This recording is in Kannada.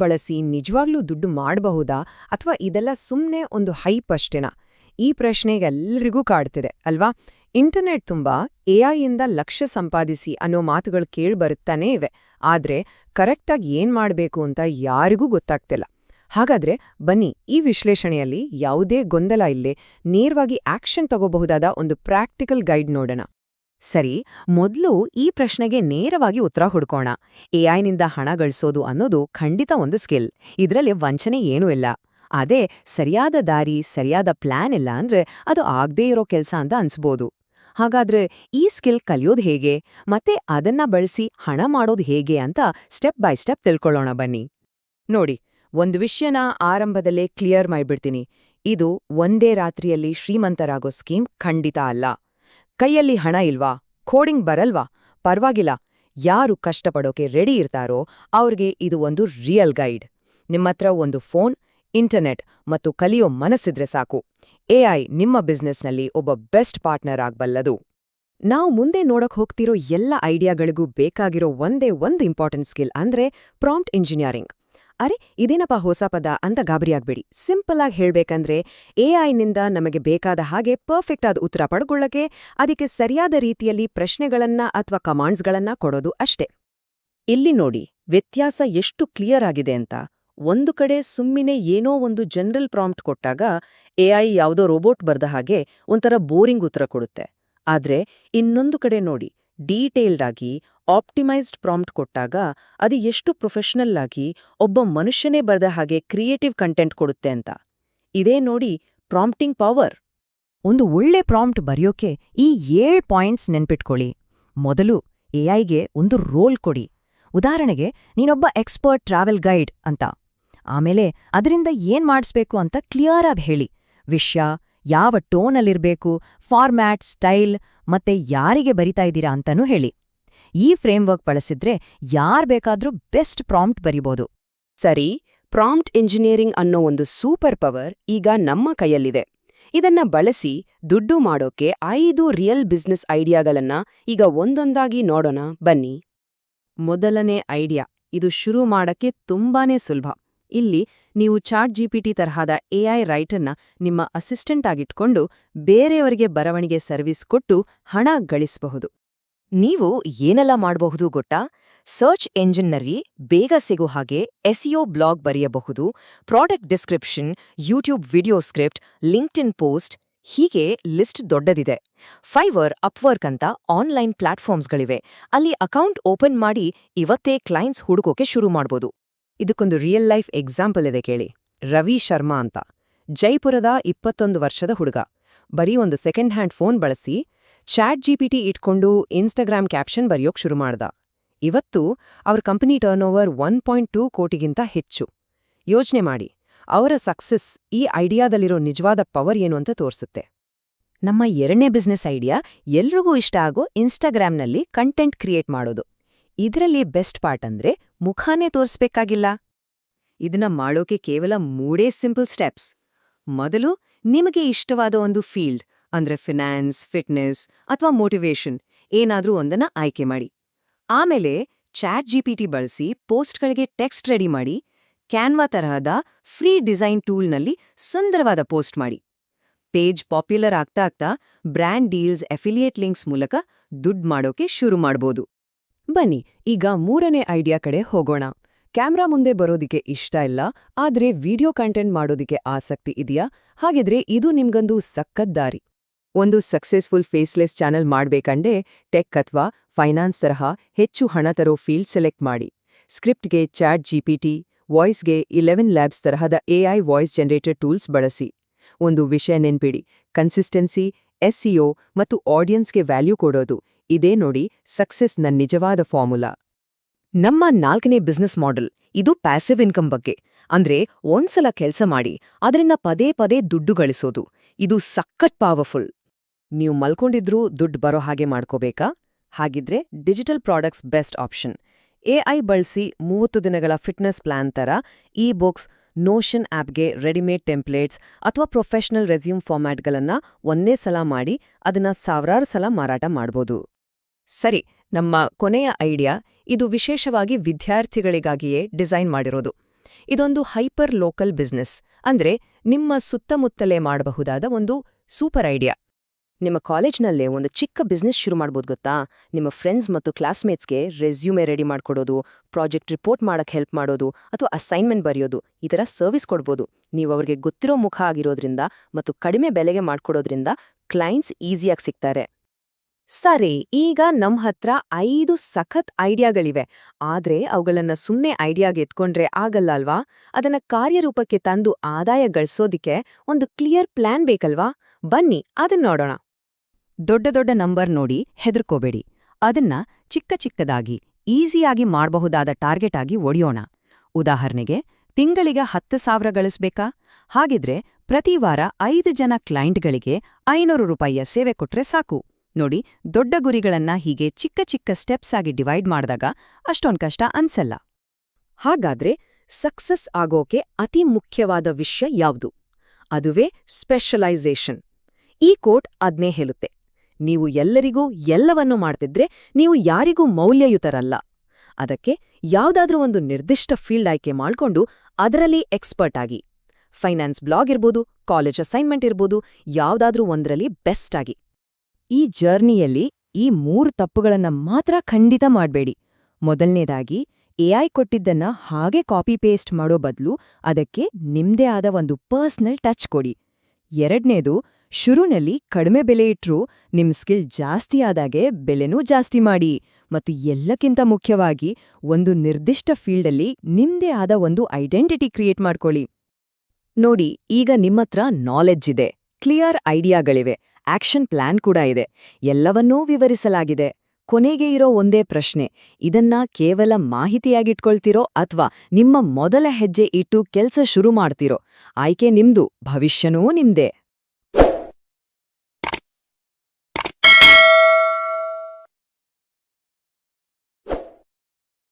ಬಳಸಿ ನಿಜವಾಗ್ಲೂ ದುಡ್ಡು ಮಾಡಬಹುದಾ ಅಥವಾ ಇದೆಲ್ಲ ಸುಮ್ಮನೆ ಒಂದು ಹೈಪ್ ಅಷ್ಟೇನಾ? ಈ ಪ್ರಶ್ನೆಗೆಲ್ಲರಿಗೂ ಕಾಡ್ತಿದೆ ಅಲ್ವಾ? ಇಂಟರ್ನೆಟ್ ತುಂಬಾ ಎಐಯಿಂದ ಲಕ್ಷ ಸಂಪಾದಿಸಿ ಅನ್ನೋ ಮಾತುಗಳು ಕೇಳ್ಬರುತ್ತಾನೇ ಇವೆ. ಆದ್ರೆ ಕರೆಕ್ಟಾಗಿ ಏನ್ ಮಾಡ್ಬೇಕು ಅಂತ ಯಾರಿಗೂ ಗೊತ್ತಾಗ್ತಿಲ್ಲ. ಹಾಗಾದ್ರೆ ಬನ್ನಿ, ಈ ವಿಶ್ಲೇಷಣೆಯಲ್ಲಿ ಯಾವುದೇ ಗೊಂದಲ ಇಲ್ಲೇ ನೇರವಾಗಿ ಆಕ್ಷನ್ ತಗೋಬಹುದಾದ ಒಂದು ಪ್ರಾಕ್ಟಿಕಲ್ ಗೈಡ್ ನೋಡೋಣ. ಸರಿ, ಮೊದಲು ಈ ಪ್ರಶ್ನೆಗೆ ನೇರವಾಗಿ ಉತ್ತರ ಹುಡ್ಕೋಣ. ಎಐನಿಂದ ಹಣ ಗಳಿಸೋದು ಅನ್ನೋದು ಖಂಡಿತ ಒಂದು ಸ್ಕಿಲ್. ಇದರಲ್ಲಿ ವಂಚನೆ ಏನೂ ಇಲ್ಲ. ಅದೇ ಸರಿಯಾದ ದಾರಿ, ಸರಿಯಾದ ಪ್ಲಾನ್ ಇಲ್ಲ ಅಂದ್ರೆ ಅದು ಆಗದೇ ಇರೋ ಕೆಲಸ ಅಂತ ಅನ್ಸ್ಬೋದು. ಹಾಗಾದ್ರೆ ಈ ಸ್ಕಿಲ್ ಕಲಿಯೋದು ಹೇಗೆ ಮತ್ತೆ ಅದನ್ನ ಬಳಸಿ ಹಣ ಮಾಡೋದು ಹೇಗೆ ಅಂತ ಸ್ಟೆಪ್ ಬೈ ಸ್ಟೆಪ್ ತಿಳ್ಕೊಳ್ಳೋಣ ಬನ್ನಿ. ನೋಡಿ, ಒಂದು ವಿಷಯನ ಆರಂಭದಲ್ಲೇ ಕ್ಲಿಯರ್ ಮಾಡ್ಬಿಡ್ತೀನಿ. ಇದು ಒಂದೇ ರಾತ್ರಿಯಲ್ಲಿ ಶ್ರೀಮಂತರಾಗೋ ಸ್ಕೀಮ್ ಖಂಡಿತ ಅಲ್ಲ. ಕೈಯಲ್ಲಿ ಹಣ ಇಲ್ವಾ, ಕೋಡಿಂಗ್ ಬರಲ್ವಾ, ಪರ್ವಾಗಿಲ್ಲ. ಯಾರು ಕಷ್ಟಪಡೋಕೆ ರೆಡಿ ಇರ್ತಾರೋ ಅವ್ರಿಗೆ ಇದು ಒಂದು ರಿಯಲ್ ಗೈಡ್. ನಿಮ್ಮತ್ರ ಒಂದು ಫೋನ್, ಇಂಟರ್ನೆಟ್ ಮತ್ತು ಕಲಿಯೋ ಮನಸ್ಸಿದ್ರೆ ಸಾಕು. ಎಐ ನಿಮ್ಮ ಬಿಸ್ನೆಸ್ನಲ್ಲಿ ಒಬ್ಬ ಬೆಸ್ಟ್ ಪಾರ್ಟ್ನರ್ ಆಗ್ಬಲ್ಲದು. ನಾವು ಮುಂದೆ ನೋಡಕ್ ಹೋಗ್ತಿರೋ ಎಲ್ಲ ಐಡಿಯಾಗಳಿಗೂ ಬೇಕಾಗಿರೋ ಒಂದೇ ಒಂದು ಇಂಪಾರ್ಟೆಂಟ್ ಸ್ಕಿಲ್ ಅಂದ್ರೆ ಪ್ರಾಂಪ್ಟ್ ಇಂಜಿನಿಯರಿಂಗ್. ಅರೆ, ಇದೇನಪ್ಪ ಹೊಸ ಪದ ಅಂತ ಗಾಬರಿಯಾಗ್ಬೇಡಿ. ಸಿಂಪಲ್ ಆಗಿ ಹೇಳ್ಬೇಕಂದ್ರೆ ಎಐನಿಂದ ನಮಗೆ ಬೇಕಾದ ಹಾಗೆ ಪರ್ಫೆಕ್ಟ್ ಆದ ಉತ್ತರ ಪಡ್ಕೊಳ್ಳಕ್ಕೆ ಅದಕ್ಕೆ ಸರಿಯಾದ ರೀತಿಯಲ್ಲಿ ಪ್ರಶ್ನೆಗಳನ್ನ ಅಥವಾ ಕಮಾಂಡ್ಸ್ಗಳನ್ನ ಕೊಡೋದು ಅಷ್ಟೇ. ಇಲ್ಲಿ ನೋಡಿ, ವ್ಯತ್ಯಾಸ ಎಷ್ಟು ಕ್ಲಿಯರ್ ಆಗಿದೆ ಅಂತ. ಒಂದು ಕಡೆ ಸುಮ್ಮಿನೆ ಏನೋ ಒಂದು ಜನರಲ್ ಪ್ರಾಂಪ್ಟ್ ಕೊಟ್ಟಾಗ ಎಐ ಯಾವುದೋ ರೋಬೋಟ್ ಬರ್ದ ಹಾಗೆ ಒಂಥರ ಬೋರಿಂಗ್ ಉತ್ತರ ಕೊಡುತ್ತೆ. ಆದ್ರೆ ಇನ್ನೊಂದು ಕಡೆ ನೋಡಿ, ಡೀಟೇಲ್ಡ್ ಆಗಿ ಆಪ್ಟಿಮೈಸ್ಡ್ ಪ್ರಾಂಪ್ಟ್ ಕೊಟ್ಟಾಗ ಅದು ಎಷ್ಟು ಪ್ರೊಫೆಷನಲ್ ಆಗಿ ಒಬ್ಬ ಮನುಷ್ಯನೇ ಬರ್ದ ಹಾಗೆ ಕ್ರಿಯೇಟಿವ್ ಕಂಟೆಂಟ್ ಕೊಡುತ್ತೆ ಅಂತ. ಇದೇ ನೋಡಿ ಪ್ರಾಂಪ್ಟಿಂಗ್ ಪವರ್. ಒಂದು ಒಳ್ಳೆ ಪ್ರಾಂಪ್ಟ್ ಬರೆಯೋಕೆ ಈ 7 ಪಾಯಿಂಟ್ಸ್ ನೆನ್ಪಿಟ್ಕೊಳ್ಳಿ. ಮೊದಲು, ಎಐಗೆ ಒಂದು ರೋಲ್ ಕೊಡಿ. ಉದಾಹರಣೆಗೆ, ನೀನೊಬ್ಬ ಎಕ್ಸ್ಪರ್ಟ್ ಟ್ರಾವೆಲ್ ಗೈಡ್ ಅಂತ. ಆಮೇಲೆ ಅದರಿಂದ ಏನ್ ಮಾಡಿಸ್ಬೇಕು ಅಂತ ಕ್ಲಿಯರ್ ಆಗಿ ಹೇಳಿ. ವಿಷಯ, ಯಾವ ಟೋನಲ್ಲಿರ್ಬೇಕು, ಫಾರ್ಮ್ಯಾಟ್, ಸ್ಟೈಲ್ ಮತ್ತೆ ಯಾರಿಗೆ ಬರಿತಾ ಇದ್ದೀರಾ ಅಂತನೂ ಹೇಳಿ. ಈ ಫ್ರೇಮ್ವರ್ಕ್ ಬಳಸಿದ್ರೆ ಯಾರ್ ಬೇಕಾದ್ರೂ ಬೆಸ್ಟ್ ಪ್ರಾಂಪ್ಟ್ ಬರಿಬೋದು. ಸರಿ, ಪ್ರಾಂಪ್ಟ್ ಇಂಜಿನಿಯರಿಂಗ್ ಅನ್ನೋ ಒಂದು ಸೂಪರ್ ಪವರ್ ಈಗ ನಮ್ಮ ಕೈಯಲ್ಲಿದೆ. ಇದನ್ನ ಬಳಸಿ ದುಡ್ಡು ಮಾಡೋಕೆ 5 ರಿಯಲ್ ಬಿಸ್ನೆಸ್ ಐಡಿಯಾಗಳನ್ನ ಈಗ ಒಂದೊಂದಾಗಿ ನೋಡೋಣ ಬನ್ನಿ. ಮೊದಲನೇ ಐಡಿಯಾ, ಇದು ಶುರು ಮಾಡಕ್ಕೆ ತುಂಬಾನೇ ಸುಲಭ. ಇಲ್ಲಿ ನೀವು ಚಾಟ್ ಜಿಪಿಟಿ ತರಹದ ಎಐ ರೈಟರ್ನ ನಿಮ್ಮ ಅಸಿಸ್ಟೆಂಟ್ ಆಗಿಟ್ಕೊಂಡು ಬೇರೆಯವರಿಗೆ ಬರವಣಿಗೆ ಸರ್ವಿಸ್ ಕೊಟ್ಟು ಹಣ ಗಳಿಸಬಹುದು. ನೀವು ಏನೆಲ್ಲ ಮಾಡಬಹುದು ಗೊತ್ತಾ? ಸರ್ಚ್ ಎಂಜಿನ್ನಲ್ಲಿ ಬೇಗ ಸಿಗೋ ಹಾಗೆ ಎಸ್ಇಒ ಬ್ಲಾಗ್ ಬರೆಯಬಹುದು, product description, YouTube video script, LinkedIn post, ಹೀಗೆ ಲಿಸ್ಟ್ ದೊಡ್ಡದಿದೆ. ಫೈವರ್, ಅಪ್ವರ್ಕ್ ಅಂತ ಆನ್ಲೈನ್ ಪ್ಲಾಟ್ಫಾರ್ಮ್ಸ್ಗಳಿವೆ. ಅಲ್ಲಿ ಅಕೌಂಟ್ ಓಪನ್ ಮಾಡಿ ಇವತ್ತೇ ಕ್ಲೈಂಟ್ಸ್ ಹುಡುಕೋಕೆ ಶುರು ಮಾಡ್ಬೋದು. ಇದಕ್ಕೊಂದು ರಿಯಲ್ ಲೈಫ್ ಎಕ್ಸಾಂಪಲ್ ಇದೆ ಕೇಳಿ. ರವಿ ಶರ್ಮಾ ಅಂತ, ಜೈಪುರದ 21 ವರ್ಷದ ಹುಡುಗ. ಬರೀ ಒಂದು ಸೆಕೆಂಡ್ ಹ್ಯಾಂಡ್ ಫೋನ್ ಬಳಸಿ ಚಾಟ್ ಜಿಪಿಟಿ ಇಟ್ಕೊಂಡು ಇನ್ಸ್ಟಾಗ್ರಾಮ್ ಕ್ಯಾಪ್ಷನ್ ಬರೆಯೋಕ್ ಶುರು ಮಾಡ್ದ. ಇವತ್ತು ಅವ್ರ ಕಂಪನಿ ಟರ್ನ್ಓವರ್ 1.2 ಕೋಟಿಗಿಂತ ಹೆಚ್ಚು. ಯೋಚನೆ ಮಾಡಿ, ಅವರ ಸಕ್ಸಸ್ ಈ ಐಡಿಯಾದಲ್ಲಿರೋ ನಿಜವಾದ ಪವರ್ ಏನು ಅಂತ ತೋರಿಸುತ್ತೆ. ನಮ್ಮ ಎರಡನೇ ಬಿಸ್ನೆಸ್ ಐಡಿಯಾ ಎಲ್ರಿಗೂ ಇಷ್ಟ ಆಗೋ ಇನ್ಸ್ಟಾಗ್ರಾಮ್ನಲ್ಲಿ ಕಂಟೆಂಟ್ ಕ್ರಿಯೇಟ್ ಮಾಡೋದು. ಇದರಲ್ಲಿ ಬೆಸ್ಟ್ ಪಾರ್ಟ್ ಅಂದ್ರೆ ಮುಖಾನೇ ತೋರಿಸ್ಬೇಕಾಗಿಲ್ಲ. ಇದನ್ನ ಮಾಡೋಕೆ ಕೇವಲ 3 ಸಿಂಪಲ್ ಸ್ಟೆಪ್ಸ್. ಮೊದಲು, ನಿಮಗೆ ಇಷ್ಟವಾದ ಒಂದು ಫೀಲ್ಡ್ ಅಂದ್ರೆ ಫಿನಾನ್ಸ್, ಫಿಟ್ನೆಸ್ ಅಥವಾ ಮೋಟಿವೇಶನ್ ಏನಾದ್ರೂ ಒಂದನ್ನ ಆಯ್ಕೆ ಮಾಡಿ. ಆಮೇಲೆ ಚಾಟ್ ಜಿಪಿಟಿ ಬಳಸಿ ಪೋಸ್ಟ್ಗಳಿಗೆ ಟೆಕ್ಸ್ಟ್ ರೆಡಿ ಮಾಡಿ, ಕ್ಯಾನ್ವಾ ತರಹದ ಫ್ರೀ ಡಿಸೈನ್ ಟೂಲ್ನಲ್ಲಿ ಸುಂದರವಾದ ಪೋಸ್ಟ್ ಮಾಡಿ. ಪೇಜ್ ಪಾಪ್ಯುಲರ್ ಆಗ್ತಾ ಆಗ್ತಾ ಬ್ರ್ಯಾಂಡ್ ಡೀಲ್ಸ್, ಅಫಿಲಿಯೇಟ್ ಲಿಂಕ್ಸ್ ಮೂಲಕ ದುಡ್ಡು ಮಾಡೋಕೆ ಶುರು ಮಾಡ್ಬೋದು. ಬನ್ನಿ, ಈಗ 3ನೇ ಐಡಿಯಾ ಕಡೆ ಹೋಗೋಣ. ಕ್ಯಾಮ್ರಾ ಮುಂದೆ ಬರೋದಿಕ್ಕೆ ಇಷ್ಟ ಇಲ್ಲ, ಆದ್ರೆ ವಿಡಿಯೋ ಕಂಟೆಂಟ್ ಮಾಡೋದಿಕ್ಕೆ ಆಸಕ್ತಿ ಇದೆಯಾ? ಹಾಗಿದ್ರೆ ಇದು ನಿಮ್ಗೊಂದು ಸಖತ್ ದಾರಿ. ಒಂದು ಸಕ್ಸಸ್ಫುಲ್ ಫೇಸ್ಲೆಸ್ ಚಾನೆಲ್ ಮಾಡ್ಬೇಕಂದ್ರೆ ಟೆಕ್ ಅಥವಾ ಫೈನಾನ್ಸ್ ತರಹ ಹೆಚ್ಚು ಹಣ ತರೋ ಫೀಲ್ಡ್ ಸೆಲೆಕ್ಟ್ ಮಾಡಿ. ಸ್ಕ್ರಿಪ್ಟ್ಗೆ ಚಾಟ್ ಜಿಪಿಟಿ, ವಾಯ್ಸ್ಗೆ 11 ಲ್ಯಾಬ್ಸ್ ತರಹದ ಎಐ ವಾಯ್ಸ್ ಜನರೇಟರ್ ಟೂಲ್ಸ್ ಬಳಸಿ. ಒಂದು ವಿಷಯ ನೆನ್ಪಿಡಿ, ಕನ್ಸಿಸ್ಟೆನ್ಸಿ, ಎಸ್ಇಒ ಮತ್ತು ಆಡಿಯನ್ಸ್ಗೆ ವ್ಯಾಲ್ಯೂ ಕೊಡೋದು, ಇದೇ ನೋಡಿ ಸಕ್ಸಸ್ನ ನಿಜವಾದ ಫಾರ್ಮುಲಾ. ನಮ್ಮ 4ನೇ ಬಿಸ್ನೆಸ್ ಮಾಡೆಲ್, ಇದು ಪ್ಯಾಸಿವ್ ಇನ್ಕಮ್ ಬಗ್ಗೆ. ಅಂದ್ರೆ ಒಂದ್ಸಲ ಕೆಲಸ ಮಾಡಿ ಅದರಿಂದ ಪದೇ ಪದೇ ದುಡ್ಡು ಗಳಿಸೋದು. ಇದು ಸಖತ್ ಪವರ್ಫುಲ್. ನೀವು ಮಲ್ಕೊಂಡಿದ್ರೂ ದುಡ್ಡು ಬರೋ ಹಾಗೆ ಮಾಡ್ಕೋಬೇಕಾ? ಹಾಗಿದ್ರೆ digital products best option. AI ಬಳಸಿ 30 ದಿನಗಳ ಫಿಟ್ನೆಸ್ ಪ್ಲಾನ್ ತರ ಇ ಬುಕ್ಸ್, ನೋಷನ್ ಆಪ್ಗೆ ರೆಡಿಮೇಡ್ ಟೆಂಪ್ಲೇಟ್ಸ್ ಅಥವಾ ಪ್ರೊಫೆಷನಲ್ ರೆಸ್ಯೂಮ್ ಫಾರ್ಮ್ಯಾಟ್ಗಳನ್ನ ಒಂದೇ ಸಲ ಮಾಡಿ ಅದನ್ನ ಸಾವಿರಾರು ಸಲ ಮಾರಾಟ ಮಾಡ್ಬೋದು. ಸರಿ, ನಮ್ಮ ಕೊನೆಯ ಐಡಿಯಾ, ಇದು ವಿಶೇಷವಾಗಿ ವಿದ್ಯಾರ್ಥಿಗಳಿಗಾಗಿಯೇ ಡಿಸೈನ್ ಮಾಡಿರೋದು. ಇದೊಂದು ಹೈಪರ್ ಲೋಕಲ್ ಬಿಸ್ನೆಸ್, ಅಂದ್ರೆ ನಿಮ್ಮ ಸುತ್ತಮುತ್ತಲೇ ಮಾಡಬಹುದಾದ ಒಂದು ಸೂಪರ್ ಐಡಿಯಾ. ನಿಮ್ಮ ಕಾಲೇಜ್ನಲ್ಲೇ ಒಂದು ಚಿಕ್ಕ ಬಿಸ್ನೆಸ್ ಶುರು ಮಾಡ್ಬೋದು ಗೊತ್ತಾ? ನಿಮ್ಮ ಫ್ರೆಂಡ್ಸ್ ಮತ್ತು ಕ್ಲಾಸ್ಮೇಟ್ಸ್ಗೆ ರೆಸ್ಯೂಮೆ ರೆಡಿ ಮಾಡ್ಕೊಡೋದು, ಪ್ರಾಜೆಕ್ಟ್ ರಿಪೋರ್ಟ್ ಮಾಡಕ್ಕೆ ಹೆಲ್ಪ್ ಮಾಡೋದು, ಅಥವಾ ಅಸೈನ್ಮೆಂಟ್ ಬರೆಯೋದು, ಈ ಥರ ಸರ್ವಿಸ್ ಕೊಡ್ಬೋದು. ನೀವು ಅವ್ರಿಗೆ ಗೊತ್ತಿರೋ ಮುಖ ಆಗಿರೋದ್ರಿಂದ ಮತ್ತು ಕಡಿಮೆ ಬೆಲೆಗೆ ಮಾಡ್ಕೊಡೋದ್ರಿಂದ ಕ್ಲೈಂಟ್ಸ್ ಈಸಿಯಾಗಿ ಸಿಗ್ತಾರೆ. ಸರಿ, ಈಗ ನಮ್ ಹತ್ರ 5 ಸಖತ್ ಐಡಿಯಾಗಳಿವೆ. ಆದ್ರೆ ಅವುಗಳನ್ನ ಸುಮ್ನೆ ಐಡಿಯಾಗೆ ಎತ್ಕೊಂಡ್ರೆ ಆಗಲ್ಲ ಅಲ್ವಾ? ಅದನ್ನ ಕಾರ್ಯರೂಪಕ್ಕೆ ತಂದು ಆದಾಯ ಗಳಿಸೋದಿಕ್ಕೆ ಒಂದು ಕ್ಲಿಯರ್ ಪ್ಲಾನ್ ಬೇಕಲ್ವಾ? ಬನ್ನಿ ಅದನ್ನ ನೋಡೋಣ. ದೊಡ್ಡ ದೊಡ್ಡ ನಂಬರ್ ನೋಡಿ ಹೆದರ್ಕೋಬೇಡಿ. ಅದನ್ನ ಚಿಕ್ಕ ಚಿಕ್ಕದಾಗಿ ಈಸಿಯಾಗಿ ಮಾಡಬಹುದಾದ ಟಾರ್ಗೆಟ್ ಆಗಿ ಒಡೆಯೋಣ. ಉದಾಹರಣೆಗೆ, ತಿಂಗಳಿಗೆ 10,000 ಗಳಿಸ್ಬೇಕಾ? ಹಾಗಿದ್ರೆ ಪ್ರತಿ ವಾರ 5 ಜನ ಕ್ಲೈಂಟ್ಗಳಿಗೆ ₹500 ಸೇವೆ ಕೊಟ್ರೆ ಸಾಕು. ನೋಡಿ, ದೊಡ್ಡ ಗುರಿಗಳನ್ನ ಹೀಗೆ ಚಿಕ್ಕ ಚಿಕ್ಕ ಸ್ಟೆಪ್ಸ್ ಆಗಿ ಡಿವೈಡ್ ಮಾಡಿದಾಗ ಅಷ್ಟೊಂದ್ ಕಷ್ಟ ಅನ್ಸಲ್ಲ. ಹಾಗಾದ್ರೆ ಸಕ್ಸಸ್ ಆಗೋಕೆ ಅತಿ ಮುಖ್ಯವಾದ ವಿಷಯ ಯಾವುದು? ಅದುವೇ ಸ್ಪೆಷಲೈಸೇಷನ್. ಈ ಕೋಟ್ ಅದ್ನೇ ಹೇಳುತ್ತೆ. ನೀವು ಎಲ್ಲರಿಗೂ ಎಲ್ಲವನ್ನೂ ಮಾಡ್ತಿದ್ರೆ ನೀವು ಯಾರಿಗೂ ಮೌಲ್ಯಯುತರಲ್ಲ. ಅದಕ್ಕೆ ಯಾವ್ದಾದ್ರೂ ಒಂದು ನಿರ್ದಿಷ್ಟ ಫೀಲ್ಡ್ ಆಯ್ಕೆ ಮಾಡ್ಕೊಂಡು ಅದರಲ್ಲಿ ಎಕ್ಸ್ಪರ್ಟ್ ಆಗಿ. ಫೈನಾನ್ಸ್ ಬ್ಲಾಗ್ ಇರ್ಬೋದು, ಕಾಲೇಜ್ ಅಸೈನ್ಮೆಂಟ್ ಇರ್ಬೋದು, ಯಾವ್ದಾದ್ರೂ ಒಂದರಲ್ಲಿ ಬೆಸ್ಟ್ ಆಗಿ. ಈ ಜರ್ನಿಯಲ್ಲಿ ಈ 3 ತಪ್ಪುಗಳನ್ನ ಮಾತ್ರ ಖಂಡಿತ ಮಾಡ್ಬೇಡಿ. ಮೊದಲನೇದಾಗಿ, ಎಐ ಕೊಟ್ಟಿದ್ದನ್ನ ಹಾಗೆ ಕಾಪಿ ಪೇಸ್ಟ್ ಮಾಡೋ ಬದಲು ಅದಕ್ಕೆ ನಿಮ್ದೇ ಆದ ಒಂದು ಪರ್ಸನಲ್ ಟಚ್ ಕೊಡಿ. ಎರಡನೇದು, ಶುರುನಲ್ಲಿ ಕಡಿಮೆ ಬೆಲೆ ಇಟ್ರೂ ನಿಮ್ ಸ್ಕಿಲ್ ಜಾಸ್ತಿ ಆದಾಗೆ ಬೆಲೆನೂ ಜಾಸ್ತಿ ಮಾಡಿ. ಮತ್ತು ಎಲ್ಲಕ್ಕಿಂತ ಮುಖ್ಯವಾಗಿ, ಒಂದು ನಿರ್ದಿಷ್ಟ ಫೀಲ್ಡಲ್ಲಿ ನಿಮ್ದೇ ಆದ ಒಂದು ಐಡೆಂಟಿಟಿ ಕ್ರಿಯೇಟ್ ಮಾಡ್ಕೊಳ್ಳಿ. ನೋಡಿ, ಈಗ ನಿಮ್ಮತ್ರ ನಾಲೆಡ್ಜ್ ಇದೆ, ಕ್ಲಿಯರ್ ಐಡಿಯಾಗಳಿವೆ, ಆಕ್ಷನ್ ಪ್ಲಾನ್ ಕೂಡ ಇದೆ, ಎಲ್ಲವನ್ನೂ ವಿವರಿಸಲಾಗಿದೆ. ಕೊನೆಗೆ ಇರೋ ಒಂದೇ ಪ್ರಶ್ನೆ, ಇದನ್ನ ಕೇವಲ ಮಾಹಿತಿಯಾಗಿಟ್ಕೊಳ್ತಿರೋ ಅಥವಾ ನಿಮ್ಮ ಮೊದಲ ಹೆಜ್ಜೆ ಇಟ್ಟು ಕೆಲ್ಸ ಶುರು ಮಾಡ್ತಿರೋ? ಆಯ್ಕೆ ನಿಮ್ದು, ಭವಿಷ್ಯನೂ ನಿಮ್ದೇ.